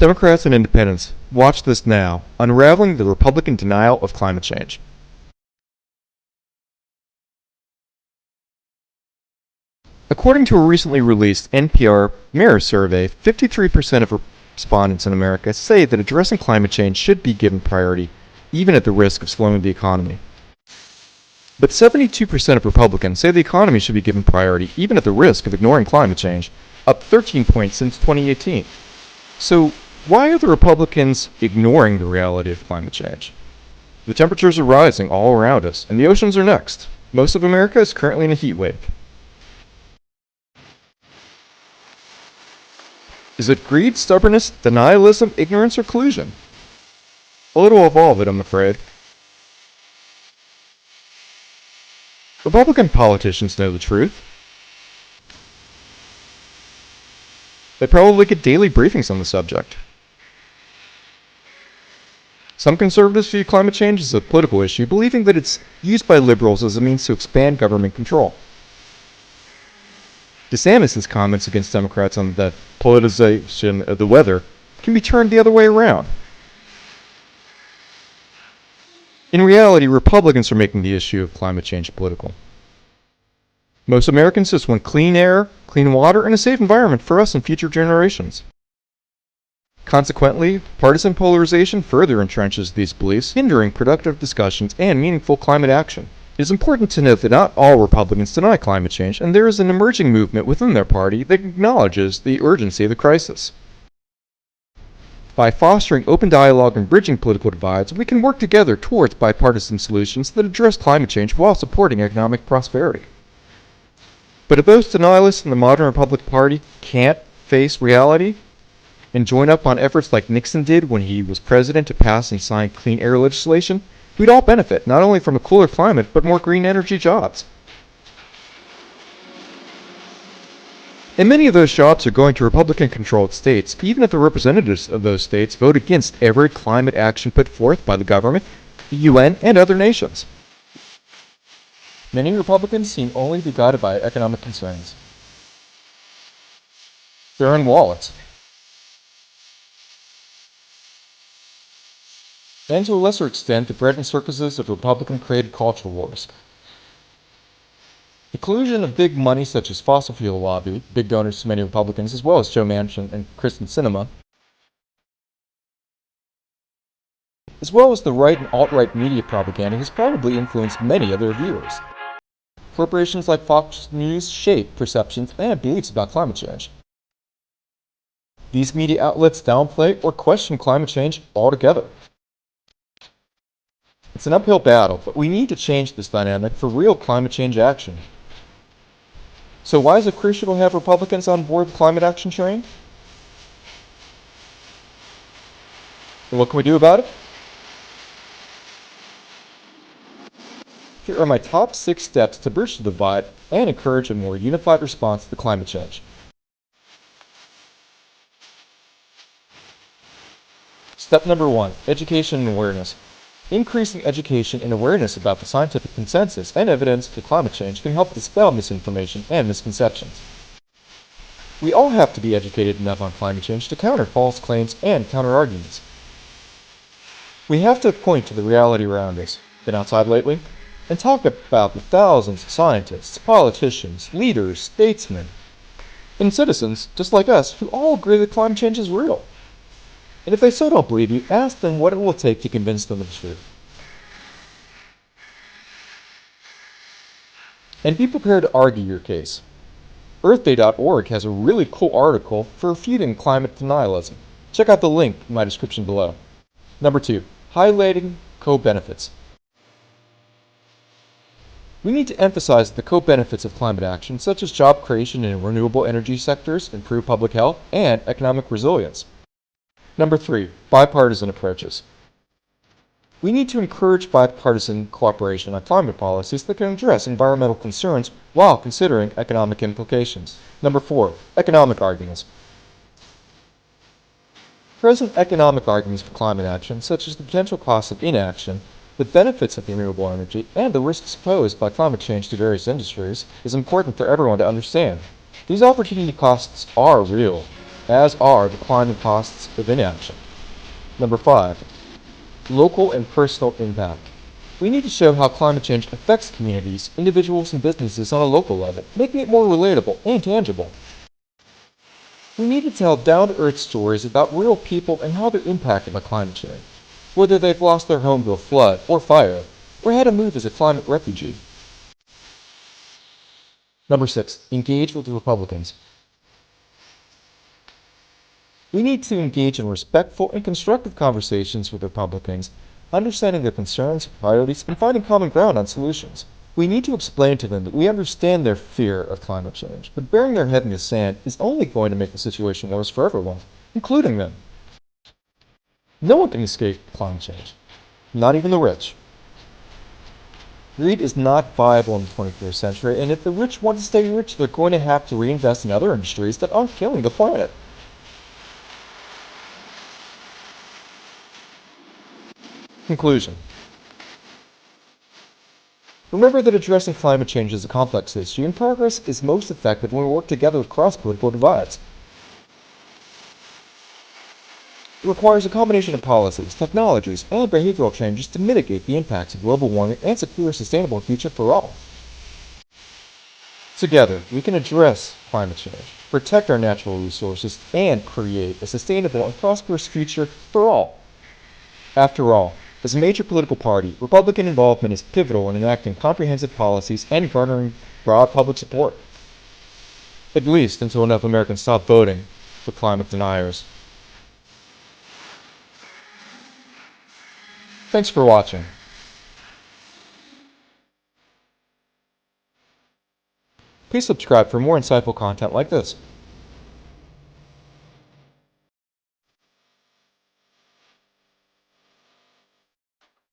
Democrats and independents, watch this now. Unraveling the Republican denial of climate change. According to a recently released NPR Mirror survey, 53% of respondents in America say that addressing climate change should be given priority, even at the risk of slowing the economy. But 72% of Republicans say the economy should be given priority, even at the risk of ignoring climate change, up 13 points since 2018. So, why are the Republicans ignoring the reality of climate change? The temperatures are rising all around us, and the oceans are next. Most of America is currently in a heat wave. Is it greed, stubbornness, denialism, ignorance, or collusion? A little of all of it, I'm afraid. Republican politicians know the truth. They probably get daily briefings on the subject. Some conservatives view climate change as a political issue, believing that it's used by liberals as a means to expand government control. DeSantis' comments against Democrats on the politicization of the weather can be turned the other way around. In reality, Republicans are making the issue of climate change political. Most Americans just want clean air, clean water, and a safe environment for us and future generations. Consequently, partisan polarization further entrenches these beliefs, hindering productive discussions and meaningful climate action. It is important to note that not all Republicans deny climate change, and there is an emerging movement within their party that acknowledges the urgency of the crisis. By fostering open dialogue and bridging political divides, we can work together towards bipartisan solutions that address climate change while supporting economic prosperity. But if those denialists in the modern Republican Party can't face reality and join up on efforts like Nixon did when he was president to pass and sign clean air legislation, we'd all benefit not only from a cooler climate, but more green energy jobs. And many of those jobs are going to Republican-controlled states, even if the representatives of those states vote against every climate action put forth by the government, the UN, and other nations. Many Republicans seem only to be guided by economic concerns. Their own wallets. And to a lesser extent, the bread and circuses of Republican-created cultural wars. The collusion of big money such as fossil fuel lobby, big donors to many Republicans, as well as Joe Manchin and Kristen Sinema, as well as the right and alt-right media propaganda, has probably influenced many of their viewers. Corporations like Fox News shape perceptions and beliefs about climate change. These media outlets downplay or question climate change altogether. It's an uphill battle, but we need to change this dynamic for real climate change action. So why is it crucial to have Republicans on board the climate action train? And what can we do about it? Here are my top 6 steps to bridge the divide and encourage a more unified response to climate change. Step number 1, education and awareness. Increasing education and awareness about the scientific consensus and evidence to climate change can help dispel misinformation and misconceptions. We all have to be educated enough on climate change to counter false claims and counter-arguments. We have to point to the reality around us, been outside lately, and talk about the thousands of scientists, politicians, leaders, statesmen, and citizens, just like us, who all agree that climate change is real. And if they still don't believe you, ask them what it will take to convince them of the truth. And be prepared to argue your case. EarthDay.org has a really cool article for refuting climate denialism. Check out the link in my description below. Number 2, highlighting co-benefits. We need to emphasize the co-benefits of climate action, such as job creation in renewable energy sectors, improved public health, and economic resilience. Number 3, bipartisan approaches. We need to encourage bipartisan cooperation on climate policies that can address environmental concerns while considering economic implications. Number 4, economic arguments. Present economic arguments for climate action, such as the potential costs of inaction, the benefits of renewable energy, and the risks posed by climate change to various industries, is important for everyone to understand. These opportunity costs are real, as are the climate costs of inaction. Number 5. Local and personal impact. We need to show how climate change affects communities, individuals, and businesses on a local level, making it more relatable and tangible. We need to tell down-to-earth stories about real people and how they're impacted by climate change, whether they've lost their home to a flood or fire, or had to move as a climate refugee. Number 6. Engage with the Republicans. We need to engage in respectful and constructive conversations with Republicans, understanding their concerns, priorities, and finding common ground on solutions. We need to explain to them that we understand their fear of climate change, but burying their head in the sand is only going to make the situation worse for everyone, including them. No one can escape climate change, not even the rich. Greed is not viable in the 21st century, and if the rich want to stay rich, they're going to have to reinvest in other industries that aren't killing the planet. Conclusion. Remember that addressing climate change is a complex issue, and progress is most effective when we work together across political divides. It requires a combination of policies, technologies, and behavioral changes to mitigate the impacts of global warming and secure a sustainable future for all. Together, we can address climate change, protect our natural resources, and create a sustainable and prosperous future for all. After all, as a major political party, Republican involvement is pivotal in enacting comprehensive policies and garnering broad public support. At least until enough Americans stop voting for climate deniers. Thanks for watching. Please subscribe for more insightful content like this.